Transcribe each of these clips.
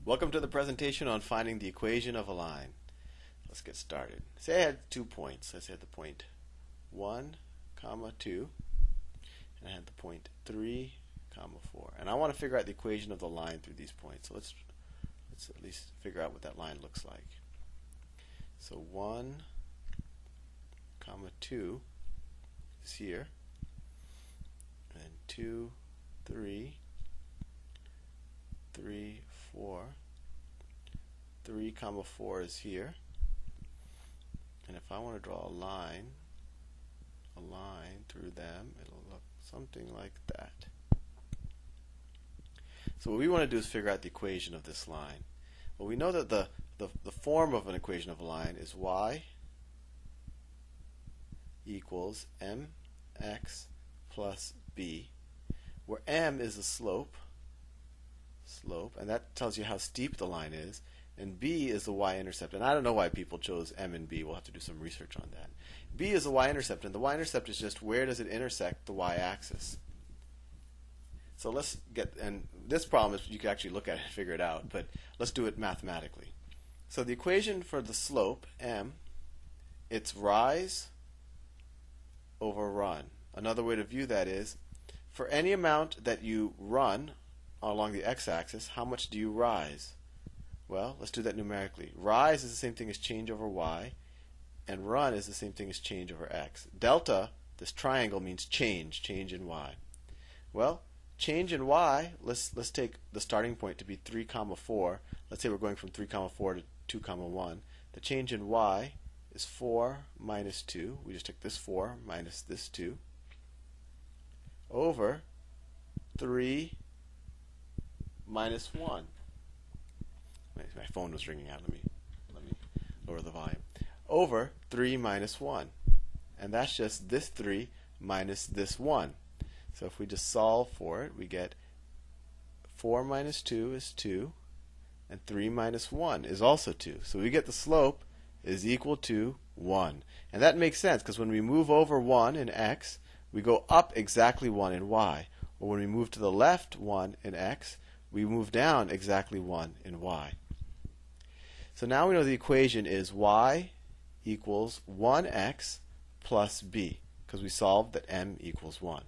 Welcome to the presentation on finding the equation of a line. Let's get started. Say I had 2 points. Let's say I had the point 1, 2, and I had the point 3, 4. And I want to figure out the equation of the line through these points. So let's at least figure out what that line looks like. So 1, 2 is here, and 2, 3, 3, 4, 3, 4 is here. And if I want to draw a line through them, it'll look something like that. So what we want to do is figure out the equation of this line. Well, we know that the form of an equation of a line is y equals mx plus b, where m is the slope, and that tells you how steep the line is, and b is the y-intercept. And I don't know why people chose m and b. We'll have to do some research on that. B is the y-intercept, and the y-intercept is just where does it intersect the y-axis. So let's get, and this problem is you can actually look at it and figure it out, but let's do it mathematically. So the equation for the slope, m, it's rise over run. Another way to view that is, for any amount that you run along the x-axis, how much do you rise? Well, let's do that numerically. Rise is the same thing as change over y, and run is the same thing as change over x. Delta, this triangle, means change in y. Well, change in y, let's take the starting point to be 3, 4. Let's say we're going from 3, 4 to 2, 1. The change in y is 4 minus 2. We just took this 4 minus this 2 over 3 minus 1. My phone was ringing out. Let me lower the volume. Over 3 minus 1. And that's just this 3 minus this 1. So if we just solve for it, we get 4 minus 2 is 2, and 3 minus 1 is also 2. So we get the slope is equal to 1. And that makes sense, because when we move over 1 in x, we go up exactly 1 in y. Or when we move to the left 1 in x, we move down exactly 1 in y. So now we know the equation is y equals 1x plus b, because we solved that m equals 1.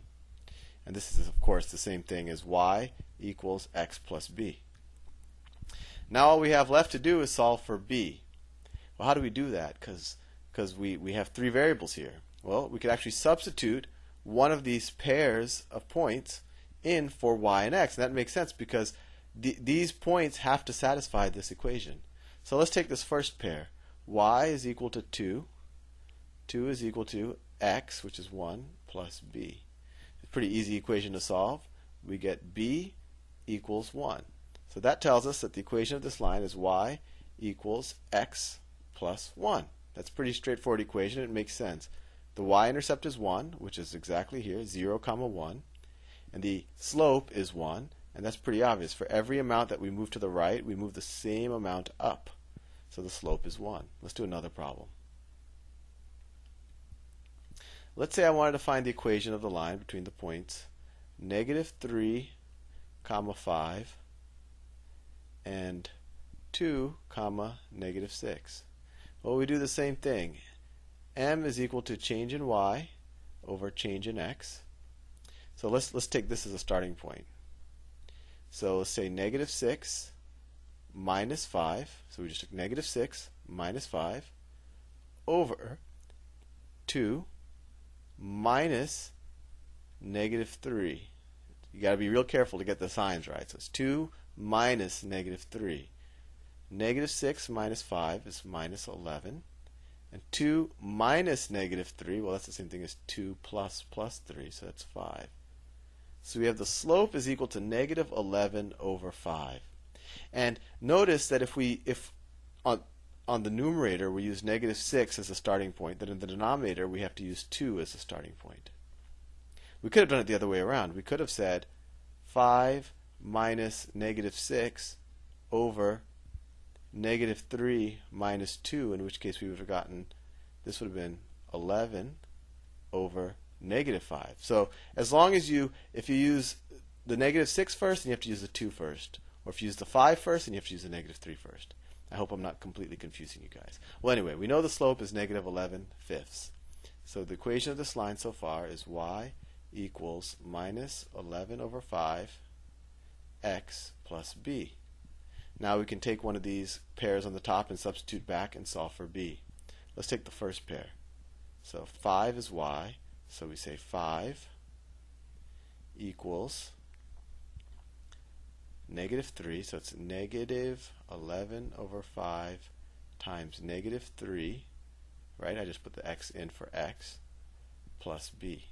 And this is, of course, the same thing as y equals x plus b. Now all we have left to do is solve for b. Well, how do we do that? Because we have 3 variables here. Well, we could actually substitute one of these pairs of points in for y and x. And that makes sense because these points have to satisfy this equation. So let's take this first pair. Y is equal to 2. 2 is equal to x, which is 1, plus b. It's a pretty easy equation to solve. We get b equals 1. So that tells us that the equation of this line is y equals x plus 1. That's a pretty straightforward equation. It makes sense. The y-intercept is 1, which is exactly here, 0, 1. And the slope is 1. And that's pretty obvious. For every amount that we move to the right, we move the same amount up. So the slope is 1. Let's do another problem. Let's say I wanted to find the equation of the line between the points -3, 5 and 2, -6. Well, we do the same thing. M is equal to change in y over change in x. So let's take this as a starting point. So let's say -6 minus 5. So we just took -6 minus 5 over 2 minus -3. You got to be real careful to get the signs right. So it's 2 minus -3. -6 minus 5 is minus 11. And 2 minus -3, well, that's the same thing as 2 plus 3, so that's 5. So we have the slope is equal to -11 over 5. And notice that if on the numerator we use -6 as a starting point, then in the denominator we have to use 2 as a starting point. We could have done it the other way around. We could have said 5 minus -6 over -3 minus 2, in which case we would have gotten, this would have been 11 over -5. So as long as if you use the -6 first, then you have to use the 2 first. Or if you use the 5 first, then you have to use the negative 3 first. I hope I'm not completely confusing you guys. Well, anyway, we know the slope is negative 11/5. So the equation of this line so far is y equals minus 11/5 x plus b. Now we can take one of these pairs on the top and substitute back and solve for b. Let's take the first pair. So 5 is y, so we say 5 equals negative 3, so it's negative 11/5 times negative 3, right? I just put the x in for x, plus b.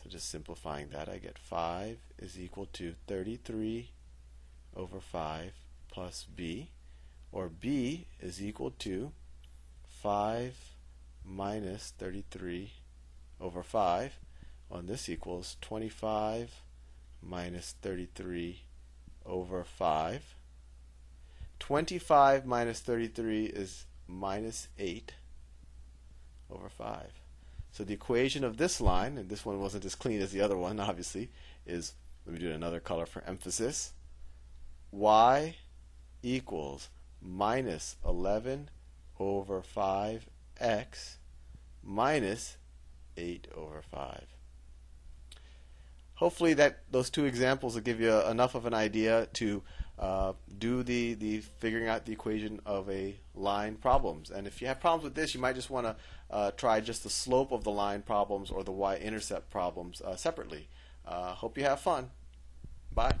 So just simplifying that, I get 5 is equal to 33/5 plus b, or b is equal to 5 minus 33/5, and this equals 25 minus 33/5. 25 minus 33 is minus 8/5. So the equation of this line, and this one wasn't as clean as the other one, obviously, is, let me do another color for emphasis, y equals minus 11/5x minus 8/5. Hopefully those two examples will give you enough of an idea to do the figuring out the equation of a line problems. And if you have problems with this, you might just want to try just the slope of the line problems or the y-intercept problems separately. Hope you have fun. Bye.